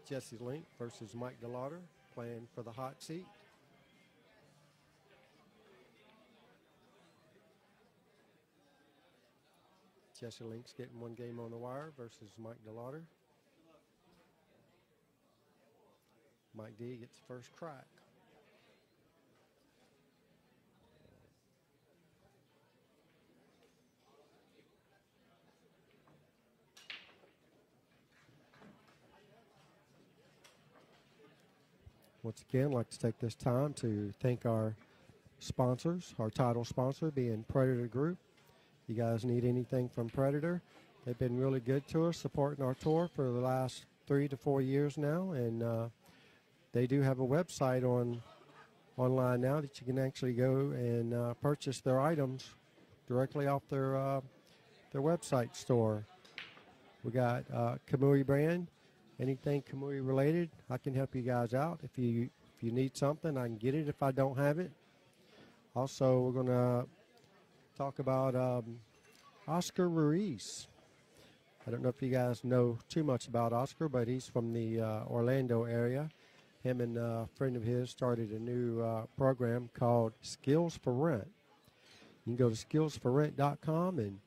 Jesse Link versus Mike DeLawder, playing for the hot seat. Jesse Link's getting one game on the wire versus Mike DeLawder. Mike D gets the first crack. Once again, I'd like to take this time to thank our sponsors, our title sponsor being Predator Group. You guys need anything from Predator, they've been really good to us, supporting our tour for the last 3 to 4 years now, and they do have a website online now that you can actually go and purchase their items directly off their website store. We got Kamui brand, anything Kamui related, I can help you guys out. If you need something, I can get it if I don't have it. Also, we're going to talk about Oscar Ruiz. I don't know if you guys know too much about Oscar, but he's from the Orlando area. Him and a friend of his started a new program called Skills for Rent. You can go to skillsforrent.com, and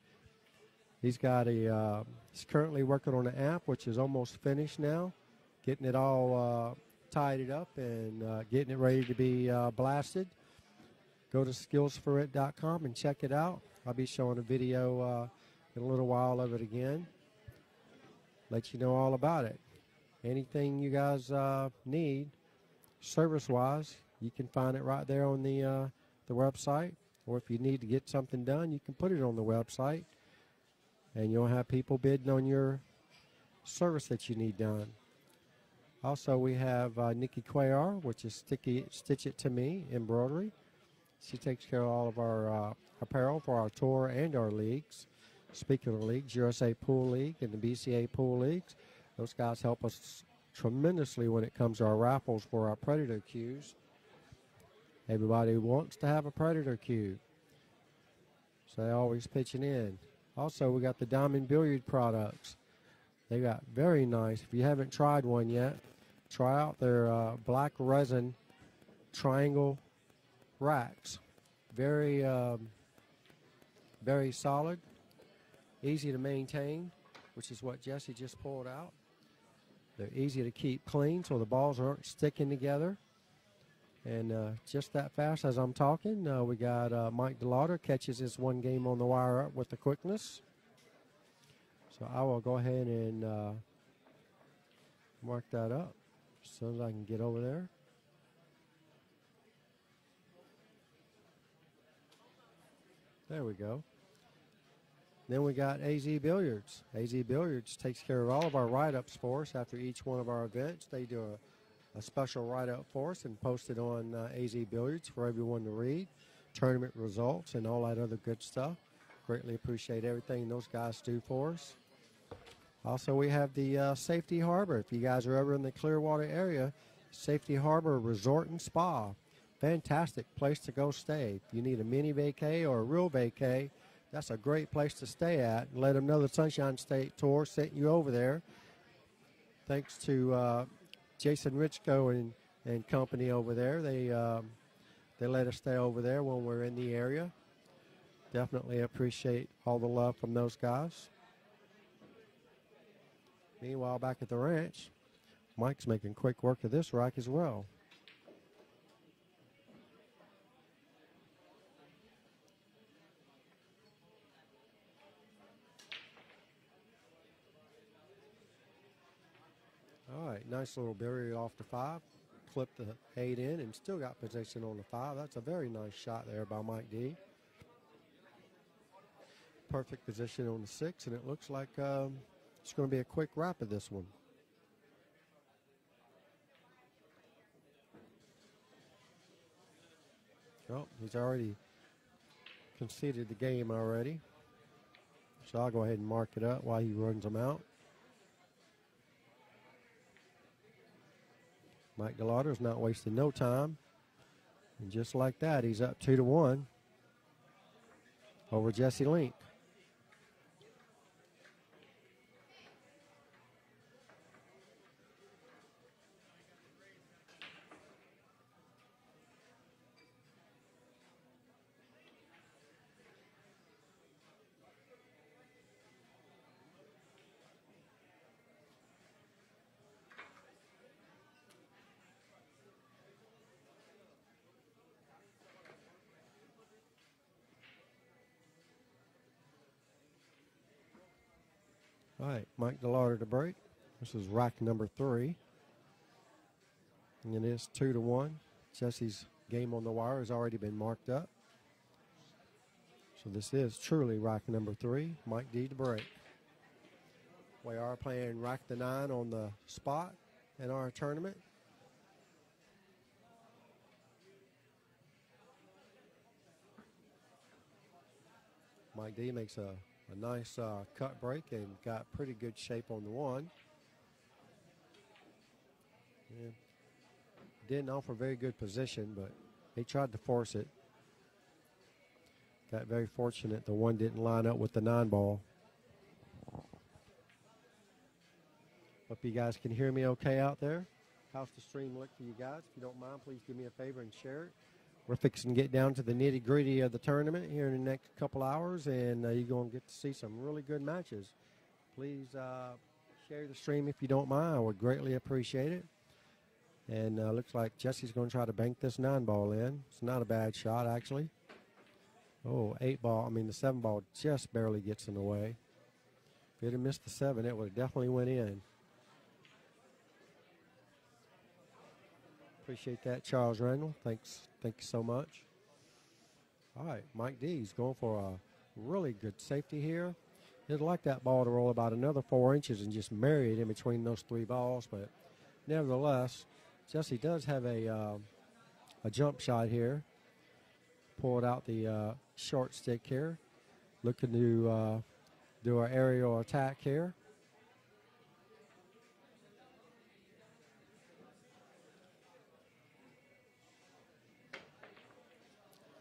he's got he's currently working on an app, which is almost finished now, getting it all tidied up and getting it ready to be blasted. Go to skillsforrent.com and check it out. I'll be showing a video in a little while of it again. Let you know all about it. Anything you guys need, service-wise, you can find it right there on the website. Or if you need to get something done, you can put it on the website, and you'll have people bidding on your service that you need done. Also, we have Nikki Cuellar, which is Stitch It To Me embroidery. She takes care of all of our apparel for our tour and our leagues. Speaking of leagues, USA Pool League and the BCA Pool Leagues, those guys help us tremendously when it comes to our raffles for our Predator cues. Everybody wants to have a Predator cue, so they're always pitching in. Also, we got the Diamond Billiard products. They got very nice. If you haven't tried one yet, try out their black resin triangle racks. Very, very solid, easy to maintain, which is what Jesse just pulled out. They're easy to keep clean so the balls aren't sticking together. And just that fast as I'm talking, we got Mike DeLawder catches his one game on the wire up with the quickness. So I will go ahead and mark that up as soon as I can get over there. There we go. Then we got AZ Billiards. AZ Billiards takes care of all of our write-ups for us after each one of our events. They do a special write-up for us and post it on AZ Billiards for everyone to read. Tournament results and all that other good stuff. Greatly appreciate everything those guys do for us. Also, we have the Safety Harbor. If you guys are ever in the Clearwater area, Safety Harbor Resort and Spa. Fantastic place to go stay. If you need a mini vacay or a real vacay, that's a great place to stay at. Let them know the Sunshine State Tour sent you over there. Thanks to Jason Richko and company over there. They let us stay over there when we're in the area. Definitely appreciate all the love from those guys. Meanwhile, back at the ranch, Mike's making quick work of this rack as well. All right, nice little barrier off the 5. Clipped the 8 in and still got position on the 5. That's a very nice shot there by Mike D. Perfect position on the 6, and it looks like it's going to be a quick wrap of this one. Oh, he's already conceded the game already. So I'll go ahead and mark it up while he runs them out. Mike DeLawder's not wasting no time. And just like that, he's up 2-1 over Jesse Link. All right, Mike DeLawder to break. This is rack number 3. And it is 2-1. Jesse's game on the wire has already been marked up. So this is truly rack number 3. Mike D to break. We are playing rack the 9 on the spot in our tournament. Mike D makes a nice cut break and got pretty good shape on the 1. Yeah. Didn't offer very good position, but he tried to force it. Got very fortunate the 1 didn't line up with the 9 ball. Hope you guys can hear me okay out there. How's the stream look for you guys? If you don't mind, please do me a favor and share it. We're fixing to get down to the nitty-gritty of the tournament here in the next couple hours, and you're going to get to see some really good matches. Please share the stream if you don't mind. I would greatly appreciate it. And looks like Jesse's going to try to bank this 9 ball in. It's not a bad shot, actually. Oh, the 7 ball just barely gets in the way. If it had missed the 7, it would have definitely went in. Appreciate that, Charles Randall. Thanks. Thank you so much. All right, Mike D's going for a really good safety here. He'd like that ball to roll about another 4 inches and just marry it in between those 3 balls, but nevertheless, Jesse does have a jump shot here. Pulled out the short stick here. Looking to do our aerial attack here.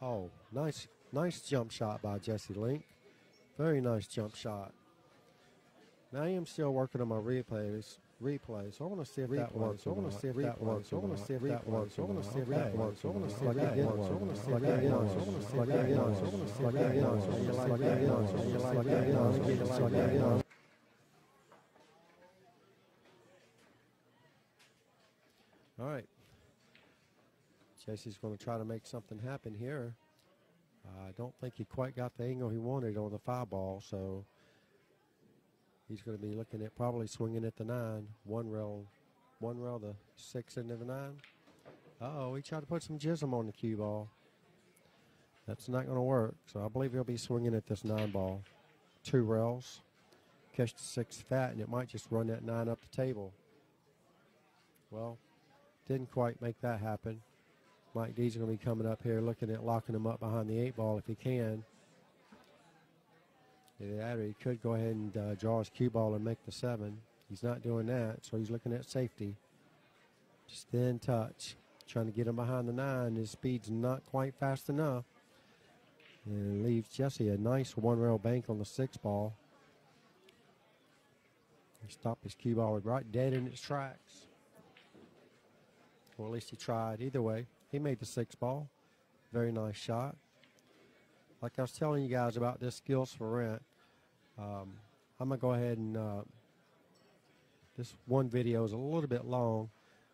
Oh, nice jump shot by Jesse Link. Very nice jump shot. Now I am still working on my replays. So I want to see if that works. I want to see if that works. I want to see if that works. I want to see if that works. I want to see if that works. I want to see if that works. I want to see if that works. I want to see if that works. I want to see if that works. I want to see if that works. I want to see if that works. All right. Jesse's going to try to make something happen here. I don't think he quite got the angle he wanted on the 5 ball, so he's going to be looking at probably swinging at the 9. One rail, the 6 into the 9. Uh-oh, he tried to put some jism on the cue ball. That's not going to work, so I believe he'll be swinging at this 9 ball. 2 rails, catch the 6 fat, and it might just run that 9 up the table. Well, didn't quite make that happen. Mike D's going to be coming up here looking at locking him up behind the 8 ball if he can. Either that or he could go ahead and draw his cue ball and make the 7. He's not doing that, so he's looking at safety. Just thin touch. Trying to get him behind the 9. His speed's not quite fast enough. And leaves Jesse a nice 1 rail bank on the 6 ball. He stopped his cue ball right dead in its tracks. Or at least he tried. Either way, he made the 6 ball. Very nice shot. Like I was telling you guys about this Skills for Rent, I'm going to go ahead and this one video is a little bit long,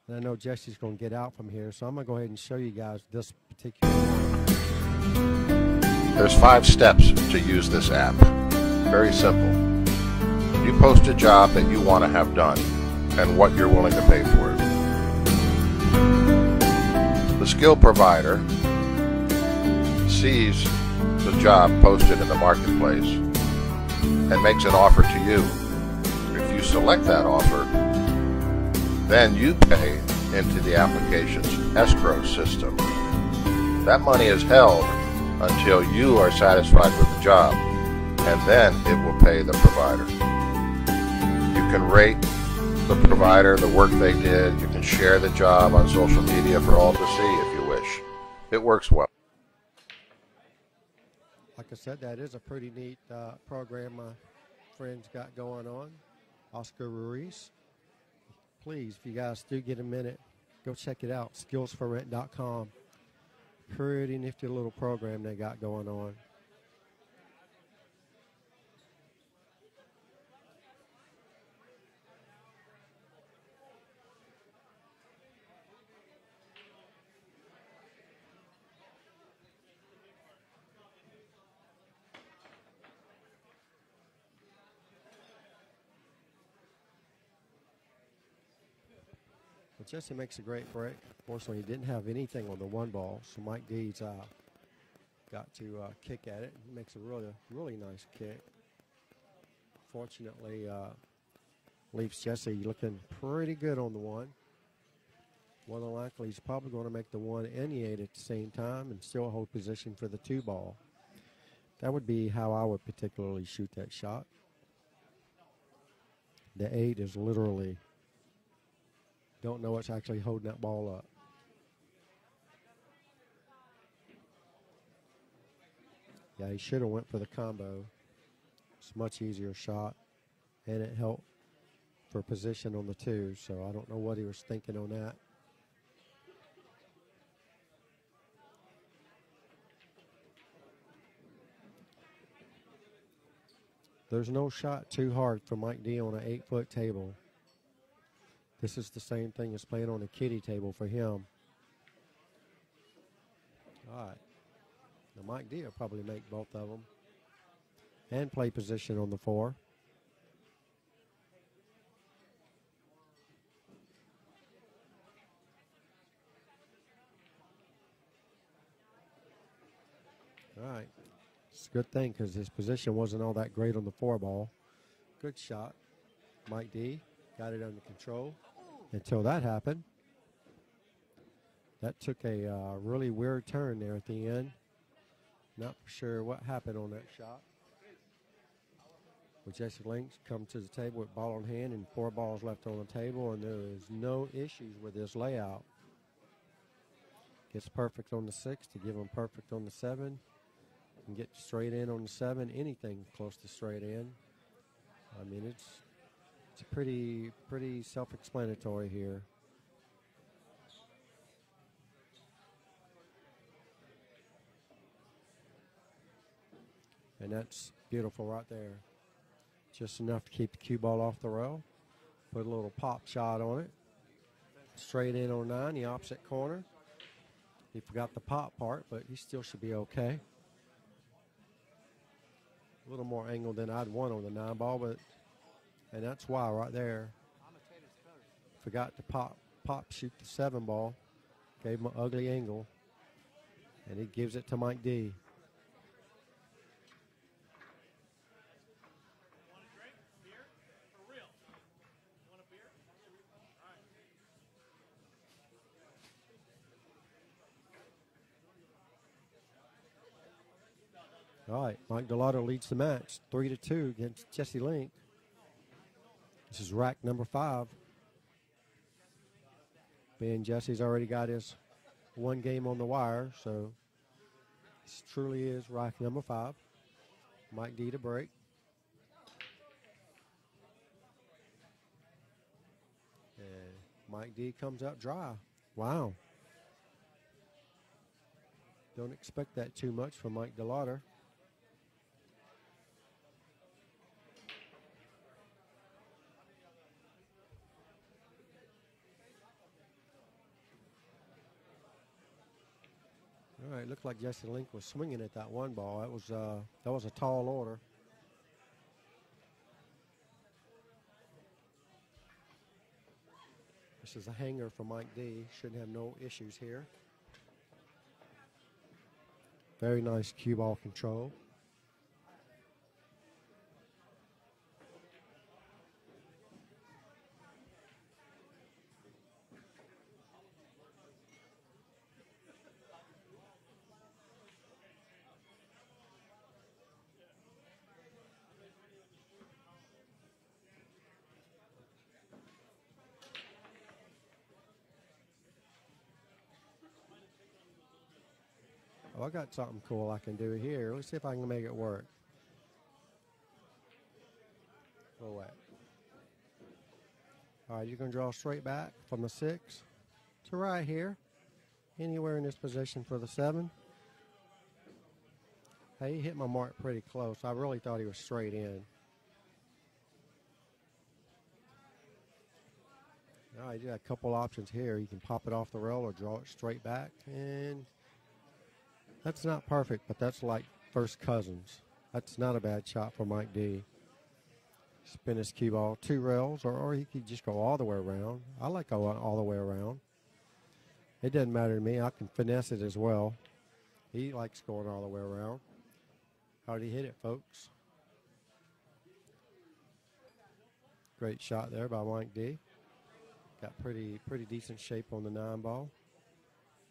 and I know Jesse's going to get out from here, so I'm going to go ahead and show you guys this particular one. There's 5 steps to use this app. Very simple. You post a job that you want to have done and what you're willing to pay for it. The skill provider sees the job posted in the marketplace and makes an offer to you. If you select that offer, then you pay into the application's escrow system. That money is held until you are satisfied with the job, and then it will pay the provider. You can rate the provider, the work they did. You can share the job on social media for all to see if you wish. It works well. Like I said, that is a pretty neat program my friends got going on. Oscar Ruiz. Please, if you guys do get a minute, go check it out. skillsforrent.com. Pretty nifty little program they got going on. Jesse makes a great break. Fortunately, he didn't have anything on the one ball, so Mike D's got to kick at it. He makes a really nice kick. Fortunately, leaves Jesse looking pretty good on the one. More than likely, he's probably going to make the 1 and the 8 at the same time and still hold position for the 2 ball. That would be how I would particularly shoot that shot. The 8 is literally, don't know what's actually holding that ball up. Yeah, he should have went for the combo. It's a much easier shot, and it helped for position on the 2, so I don't know what he was thinking on that. There's no shot too hard for Mike D on an 8-foot table. This is the same thing as playing on a kiddie table for him. All right. Now Mike D will probably make both of them and play position on the 4. All right. It's a good thing because his position wasn't all that great on the 4 ball. Good shot. Mike D got it under control until that happened. That took a really weird turn there at the end. Not for sure what happened on that shot. But Jesse Link comes to the table with ball in hand and 4 balls left on the table, and there is no issues with this layout. Gets perfect on the 6 to give him perfect on the 7. And get straight in on the 7, anything close to straight in. I mean, it's pretty self-explanatory here. And that's beautiful right there. Just enough to keep the cue ball off the rail. Put a little pop shot on it. Straight in on 9, the opposite corner. He forgot the pop part, but he still should be okay. A little more angle than I'd want on the 9 ball, and that's why right there. Forgot to pop shoot the 7 ball. Gave him an ugly angle, and he gives it to Mike D. All right, Mike DeLawder leads the match 3-2 against Jesse Link. This is rack number 5. Ben Jesse's already got his 1 game on the wire, so this truly is rack number 5. Mike D to break. And Mike D comes up dry. Wow. Don't expect that too much from Mike DeLawder. All right, looked like Jesse Link was swinging at that 1 ball. That was a tall order. This is a hanger for Mike D. Shouldn't have no issues here. Very nice cue ball control. Oh, I got something cool I can do here. Let's see if I can make it work. Oh, wait. All right, you're going to draw straight back from the 6 to right here. Anywhere in this position for the 7. Hey, he hit my mark pretty close. I really thought he was straight in. All right, you got a couple options here. You can pop it off the rail or draw it straight back. And that's not perfect, but that's like first cousins. That's not a bad shot for Mike D. spin his cue ball 2 rails, or he could just go all the way around. I like going all the way around. It doesn't matter to me. I can finesse it as well. He likes going all the way around. How'd he hit it, folks? Great shot there by Mike D. Got pretty decent shape on the 9 ball.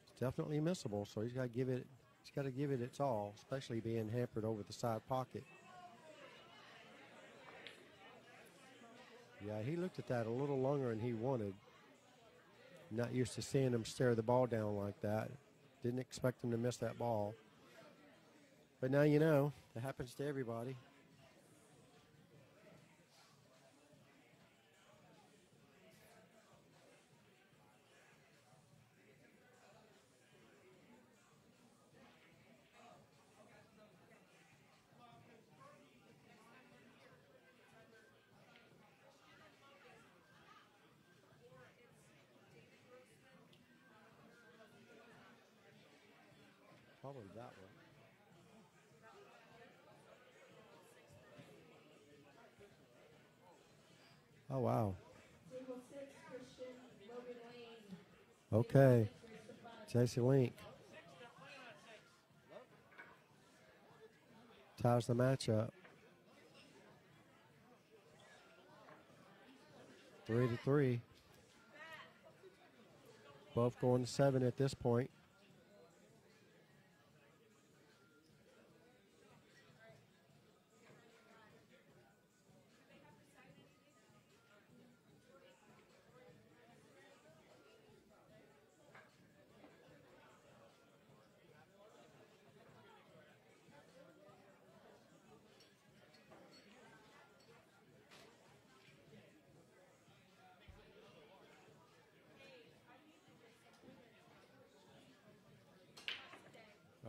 It's definitely missable, so he's got to give it its all, especially being hampered over the side pocket. Yeah, he looked at that a little longer than he wanted. Not used to seeing him stare the ball down like that. Didn't expect him to miss that ball. But now you know, it happens to everybody. Probably that one. Oh, wow. Okay. Jesse Link ties the matchup. 3-3. Both going to 7 at this point.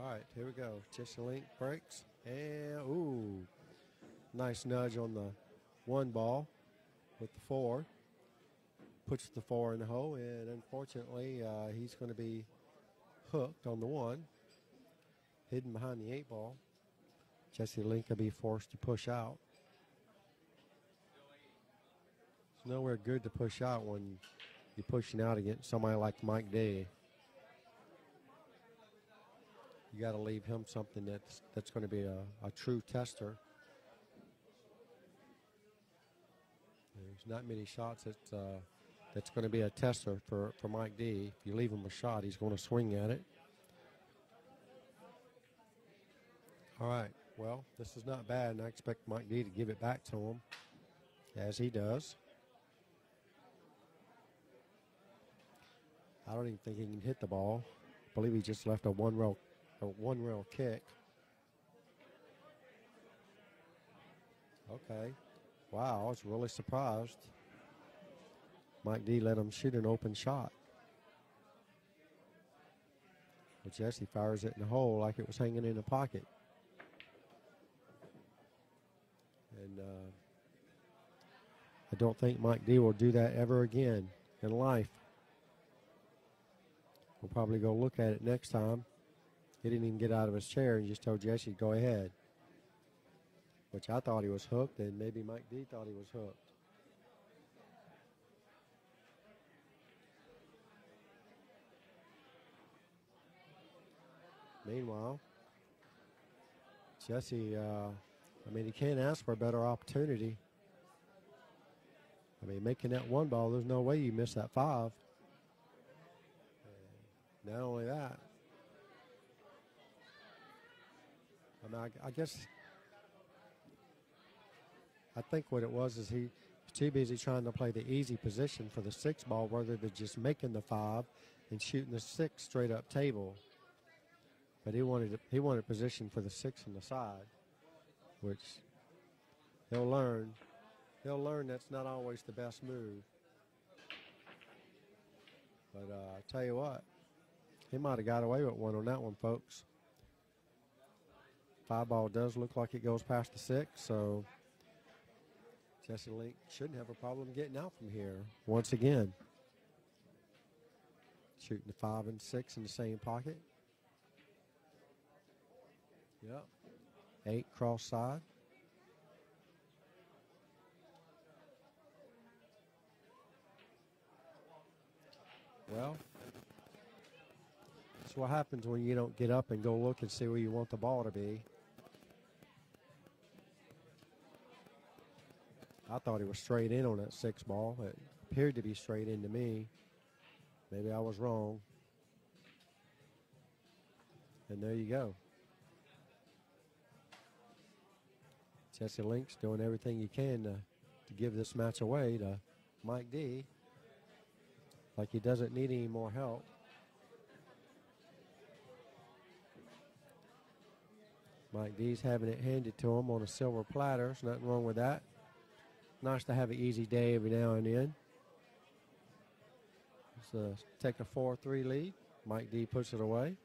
All right, here we go. Jesse Link breaks. And, ooh, nice nudge on the 1 ball with the 4. Puts the 4 in the hole, and unfortunately, he's going to be hooked on the 1. Hidden behind the 8 ball. Jesse Link will be forced to push out. It's nowhere good to push out when you're pushing out against somebody like Mike D. You got to leave him something that's going to be a true tester. There's not many shots that's going to be a tester for Mike D. If you leave him a shot, he's going to swing at it. All right, well, this is not bad, and I expect Mike D to give it back to him, as he does. I don't even think he can hit the ball. I believe he just left a one rail kick. Okay. Wow, I was really surprised. Mike D let him shoot an open shot. But Jesse fires it in the hole like it was hanging in a pocket. And I don't think Mike D will do that ever again in life. We'll probably go look at it next time. He didn't even get out of his chair and just told Jesse to go ahead. Which I thought he was hooked, and maybe Mike D thought he was hooked. Meanwhile, Jesse, he can't ask for a better opportunity. Making that 1 ball, there's no way you miss that 5. And not only that, I guess, I think what it was is he was too busy trying to play the easy position for the 6 ball rather than just making the 5 and shooting the 6 straight up table. But he wanted position for the 6 on the side, which he'll learn. He'll learn that's not always the best move. But I tell you what, he might have got away with one on that one, folks. 5 ball does look like it goes past the 6, so Jesse Link shouldn't have a problem getting out from here once again. Shooting the 5 and 6 in the same pocket. Yep. 8 cross side. Well, that's what happens when you don't get up and go look and see where you want the ball to be. I thought he was straight in on that 6 ball. It appeared to be straight in to me. Maybe I was wrong. And there you go. Jesse Link's doing everything he can to give this match away to Mike D. Like he doesn't need any more help. Mike D's having it handed to him on a silver platter. There's nothing wrong with that. Nice to have an easy day every now and then. Let's take a 4-3 lead. Mike D puts it away.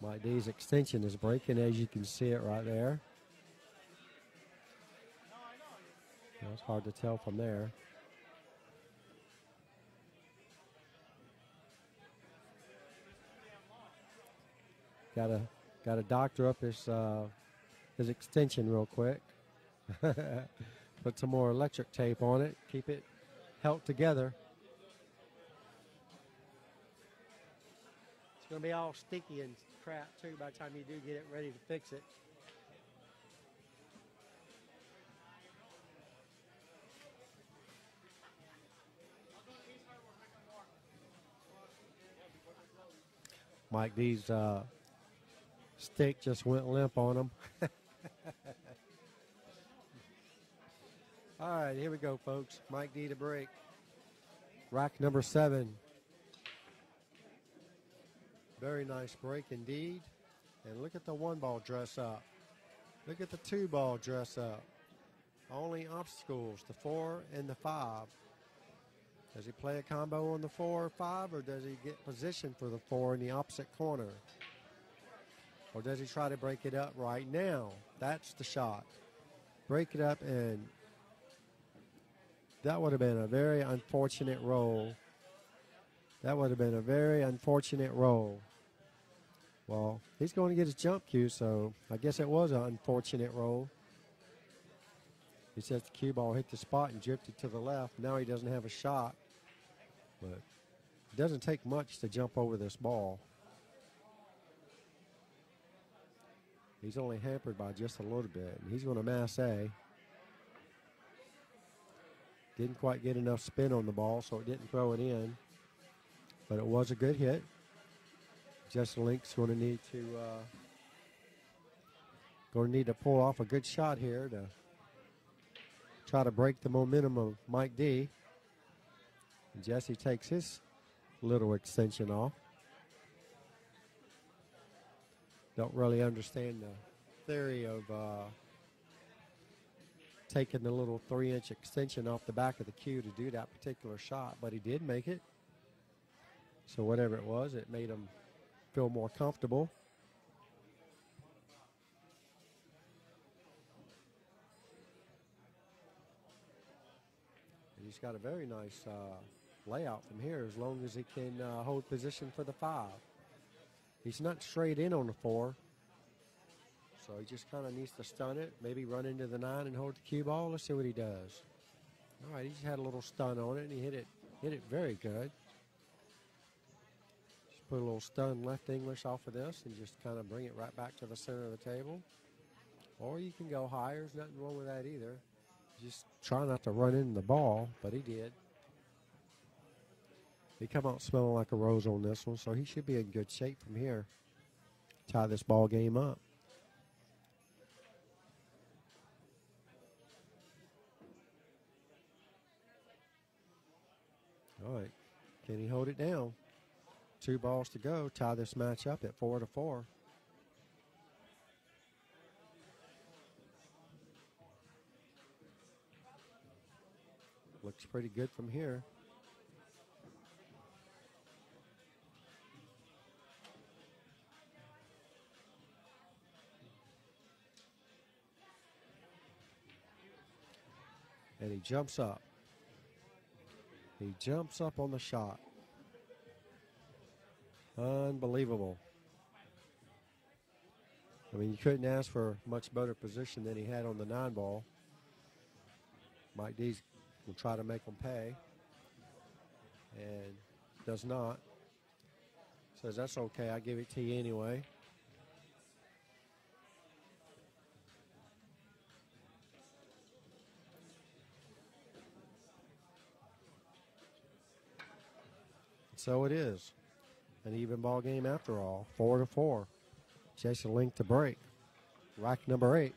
Mike D's extension is breaking, as you can see it right there. It's hard to tell from there. Got to doctor up his extension real quick. Put some more electric tape on it. Keep it held together. It's going to be all sticky and crap too by the time you do get it ready to fix it. Mike D's stick just went limp on him. All right, here we go, folks. Mike D to break. Rack number 7. Very nice break indeed. And look at the 1 ball dress up. Look at the 2 ball dress up. Only obstacles, the 4 and the 5. Does he play a combo on the 4 or 5, or does he get positioned for the 4 in the opposite corner? Or does he try to break it up right now? That's the shot. Break it up, and that would have been a very unfortunate roll. That would have been a very unfortunate roll. Well, he's going to get his jump cue, so I guess it was an unfortunate roll. He says the cue ball hit the spot and drifted to the left. Now he doesn't have a shot. But it doesn't take much to jump over this ball. He's only hampered by just a little bit. And he's going to mass A. Didn't quite get enough spin on the ball, so it didn't throw it in. But it was a good hit. Justin Link's going to need to pull off a good shot here to try to break the momentum of Mike D. And Jesse takes his little extension off. Don't really understand the theory of taking the little 3-inch extension off the back of the cue to do that particular shot, but he did make it. So whatever it was, it made him feel more comfortable. And he's got a very nice layout from here as long as he can hold position for the 5. He's not straight in on the 4. So he just kind of needs to stun it, maybe run into the 9 and hold the cue ball. Let's see what he does. All right, he just had a little stun on it, and he hit it very good. Just put a little stun left English off of this and just kind of bring it right back to the center of the table. Or you can go higher. There's nothing wrong with that either. Just try not to run into the ball, but he did. He come out smelling like a rose on this one, so he should be in good shape from here. Tie this ball game up. All right, can he hold it down? 2 balls to go. Tie this match up at 4-4. Looks pretty good from here. And he jumps up. He jumps up on the shot. Unbelievable. I mean, you couldn't ask for much better position than he had on the 9-ball. Mike Dees will try to make him pay, and does not. Says, that's okay, I give it to you anyway. So it is an even ball game after all, 4-4. Jason Link to break. Rack number 8.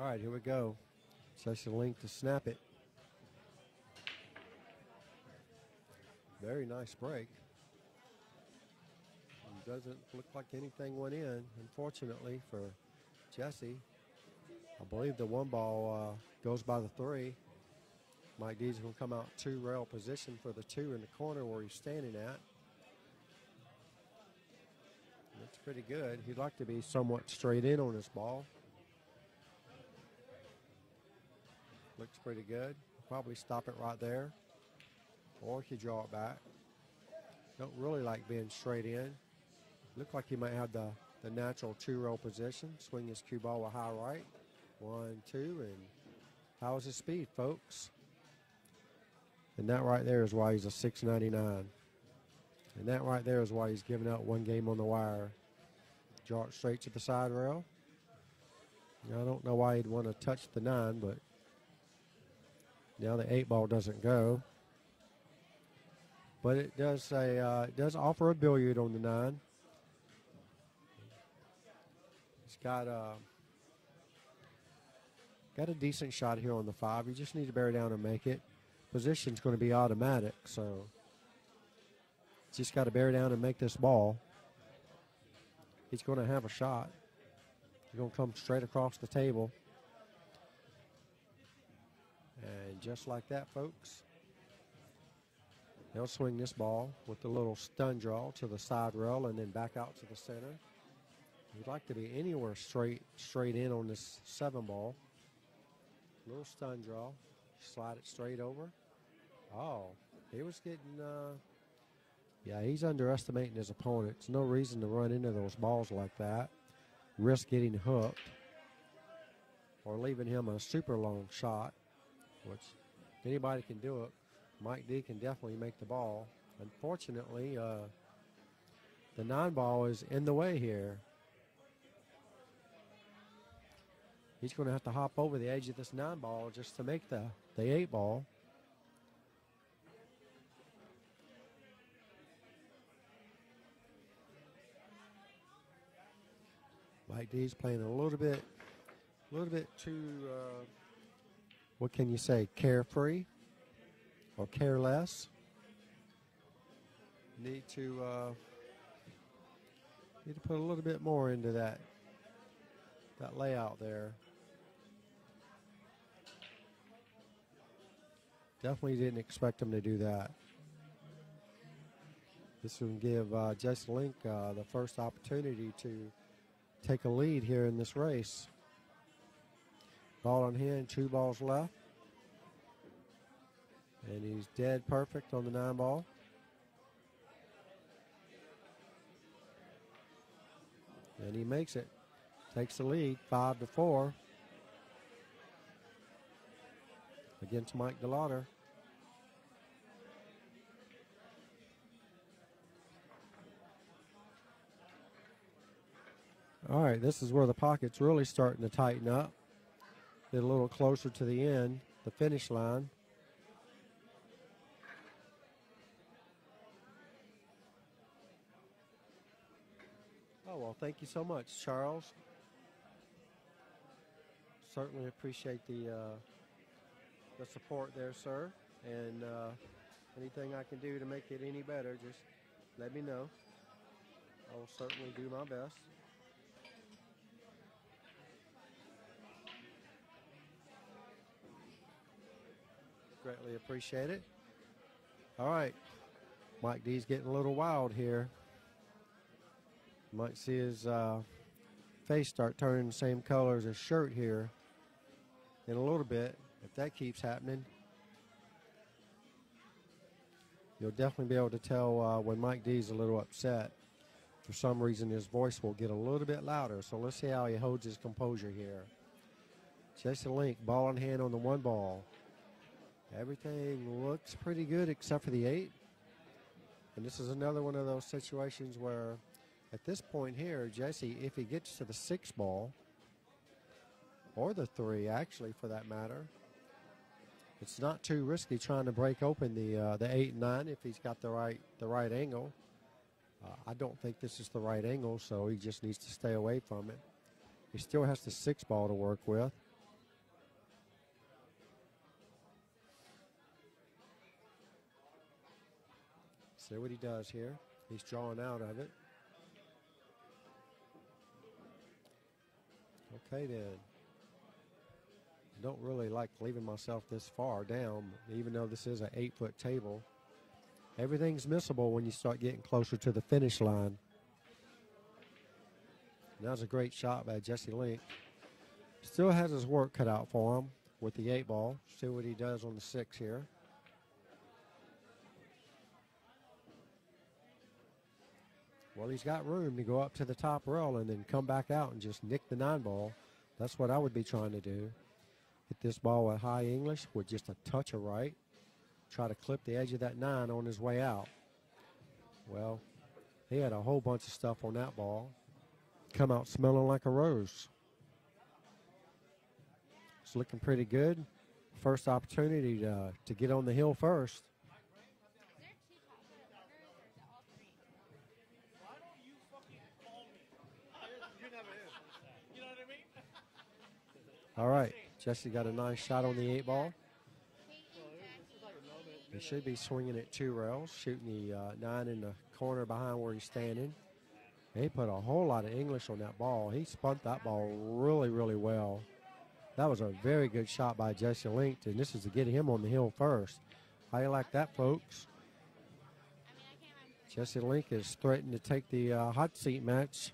All right, here we go. Jason Link to snap it. Very nice break. It doesn't look like anything went in, unfortunately, for Jesse. I believe the 1-ball goes by the 3. Mike Dees will come out 2-rail position for the 2 in the corner where he's standing at. Looks pretty good. He'd like to be somewhat straight in on this ball. Looks pretty good. Probably stop it right there. Or he draw it back. Don't really like being straight in. Look like he might have the natural 2-roll position. Swing his cue ball with high right. 1, 2, and how's his speed, folks? And that right there is why he's a 699. And that right there is why he's giving out 1 game on the wire. Draw it straight to the side rail. I don't know why he'd want to touch the 9, but now the 8-ball doesn't go. But it does say it does offer a billiard on the 9. It's got a decent shot here on the 5. You just need to bear down and make it. Position's going to be automatic, so just got to bear down and make this ball. He's going to have a shot. He's going to come straight across the table. And just like that, folks, they'll swing this ball with the little stun draw to the side rail and then back out to the center. You'd like to be anywhere straight in on this 7-ball. Little stun draw, slide it straight over. Oh, he was getting, yeah, he's underestimating his opponent. There's no reason to run into those balls like that. Risk getting hooked or leaving him a super long shot, which anybody can do it. Mike D can definitely make the ball. Unfortunately, the 9-ball is in the way here. He's going to have to hop over the edge of this 9-ball just to make the 8-ball. Mike D's playing a little bit too, what can you say, carefree or careless. Need to put a little bit more into that layout there. Definitely didn't expect him to do that. This will give Jason Link the first opportunity to take a lead here in this race. Ball on hand, 2 balls left. And he's dead perfect on the 9-ball. And he makes it. Takes the lead, 5-4. Against Mike DeLawder. All right, this is where the pocket's really starting to tighten up. Get a little closer to the end, the finish line. Oh, well, thank you so much, Charles. Certainly appreciate the support there, sir. And anything I can do to make it any better, just let me know. I will certainly do my best. Greatly appreciate it. All right. Mike D's getting a little wild here. You might see his face start turning the same color as his shirt here in a little bit. If that keeps happening, you'll definitely be able to tell when Mike D's a little upset. For some reason, his voice will get a little bit louder. So let's see how he holds his composure here. Jesse Link, ball in hand on the 1 ball. Everything looks pretty good except for the 8. And this is another one of those situations where at this point here, Jesse, if he gets to the 6 ball, or the 3 actually for that matter, it's not too risky trying to break open the 8 and 9 if he's got the right angle. I don't think this is the right angle, so he just needs to stay away from it. He still has the 6 ball to work with. See what he does here. He's drawing out of it. Okay, then. I don't really like leaving myself this far down, even though this is an 8-foot table. Everything's missable when you start getting closer to the finish line. That was a great shot by Jesse Link. Still has his work cut out for him with the 8 ball. See what he does on the 6 here. Well, he's got room to go up to the top rail and then come back out and just nick the 9 ball. That's what I would be trying to do. Hit this ball with high English with just a touch of right. Try to clip the edge of that 9 on his way out. Well, he had a whole bunch of stuff on that ball. Come out smelling like a rose. It's looking pretty good. First opportunity to get on the hill first. All right, Jesse got a nice shot on the 8 ball. He should be swinging at 2 rails, shooting the 9 in the corner behind where he's standing. He put a whole lot of English on that ball. He spun that ball really, really well. That was a very good shot by Jesse Link, and this is to get him on the hill first. How you like that, folks? Jesse Link is threatening to take the hot seat match.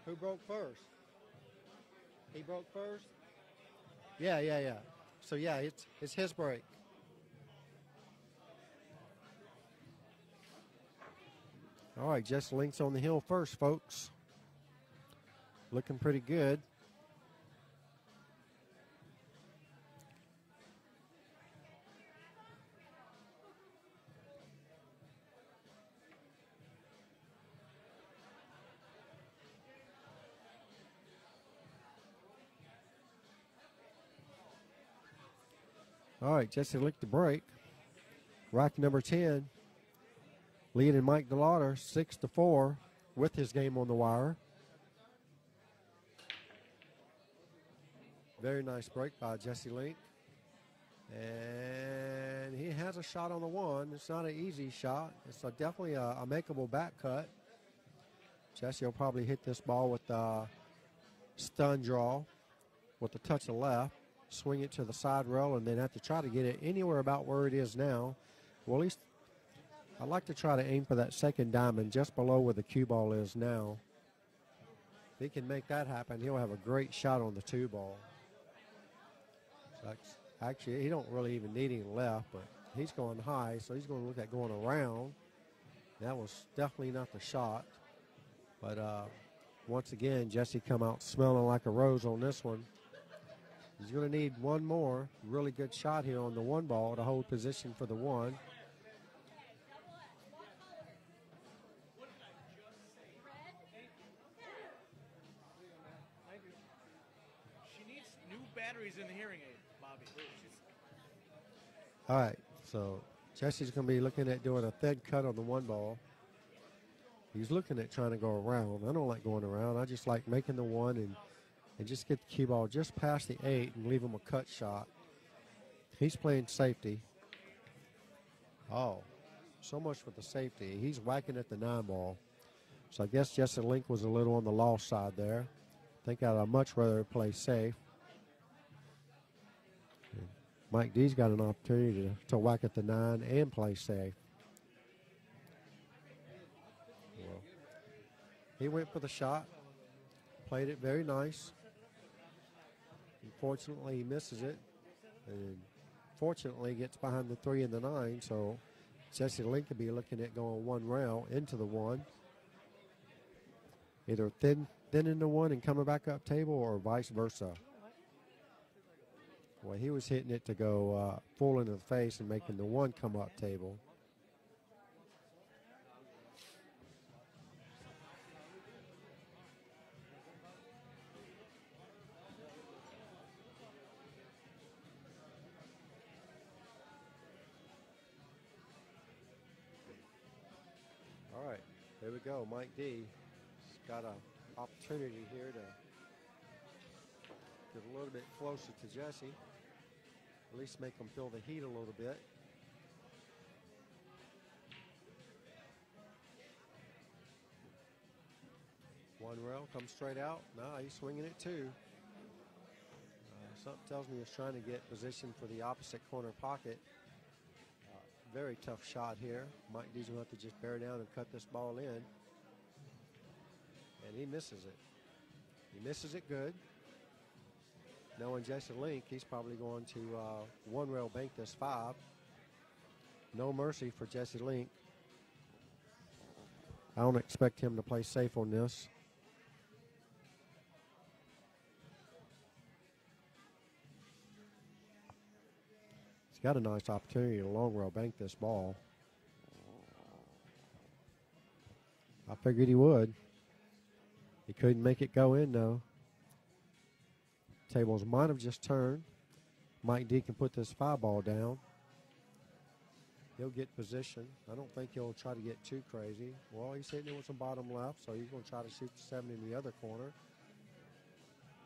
Who broke first? He broke first? Yeah. So, yeah, it's his break. All right, Jesse Link's on the hill first, folks. Looking pretty good. All right, Jesse Link to break. Rack number 10. Leading Mike DeLawder 6-4 with his game on the wire. Very nice break by Jesse Link. And he has a shot on the 1. It's not an easy shot. It's definitely a makeable back cut. Jesse will probably hit this ball with a stun draw with a touch of left. Swing it to the side rail and then have to try to get it anywhere about where it is now. Well, at least I like to try to aim for that second diamond just below where the cue ball is now. If he can make that happen, he'll have a great shot on the 2 ball. So actually, he don't really even need any left, but he's going high, so he's going to look at going around. That was definitely not the shot. But once again, Jesse come out smelling like a rose on this one. He's going to need one more really good shot here on the 1 ball to hold position for the 1. She needs new batteries in the hearing aid, Bobby. All right, so Jesse's going to be looking at doing a thin cut on the 1 ball. He's looking at trying to go around. I don't like going around. I just like making the 1 and just get the cue ball just past the 8 and leave him a cut shot. He's playing safety. Oh, so much for the safety. He's whacking at the 9 ball. So I guess Jesse Link was a little on the lost side there. I think I'd much rather play safe. And Mike D's got an opportunity to whack at the 9 and play safe. Well, he went for the shot, played it very nice. Unfortunately, he misses it. And fortunately, gets behind the 3 and the 9. So Jesse Link could be looking at going one rail into the 1. Either thin into 1 and coming back up table, or vice versa. Well, he was hitting it to go full into the face and making the 1 come up table. All right, here we go. Mike D. Got an opportunity here to get a little bit closer to Jesse. At least make him feel the heat a little bit. One rail comes straight out. No, he's swinging it too. Something tells me he's trying to get position for the opposite corner pocket. Very tough shot here. Mike D's going to have to just bear down and cut this ball in. And he misses it. He misses it good. Knowing Jesse Link, he's probably going to one rail bank this 5. No mercy for Jesse Link. I don't expect him to play safe on this. He's got a nice opportunity to long rail bank this ball. I figured he would. He couldn't make it go in, though. Tables might have just turned. Mike D can put this 5 ball down. He'll get position. I don't think he'll try to get too crazy. Well, he's hitting it with some bottom left, so he's going to try to shoot the 7 in the other corner.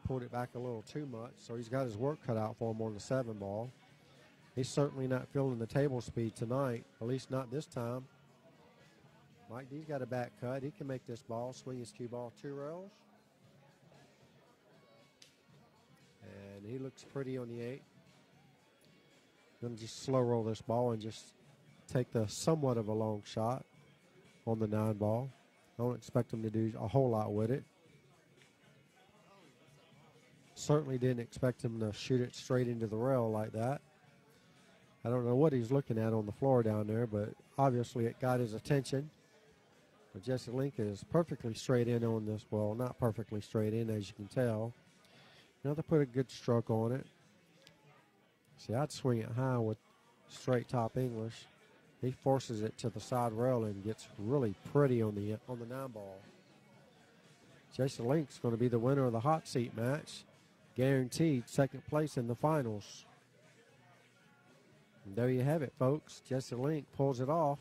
Pulled it back a little too much, so he's got his work cut out for him on the 7 ball. He's certainly not feeling the table speed tonight, at least not this time. Mike D's got a back cut. He can make this ball, swing his cue ball 2 rails. And he looks pretty on the 8. Going to just slow roll this ball and just take the somewhat of a long shot on the 9 ball. I don't expect him to do a whole lot with it. Certainly didn't expect him to shoot it straight into the rail like that. I don't know what he's looking at on the floor down there, but obviously it got his attention. But Jesse Link is perfectly straight in on this. Well, not perfectly straight in, as you can tell. You have to put a good stroke on it. See, I'd swing it high with straight top English. He forces it to the side rail and gets really pretty on the 9 ball. Jesse Link's going to be the winner of the hot seat match. Guaranteed second place in the finals. And there you have it, folks. Jesse Link pulls it off.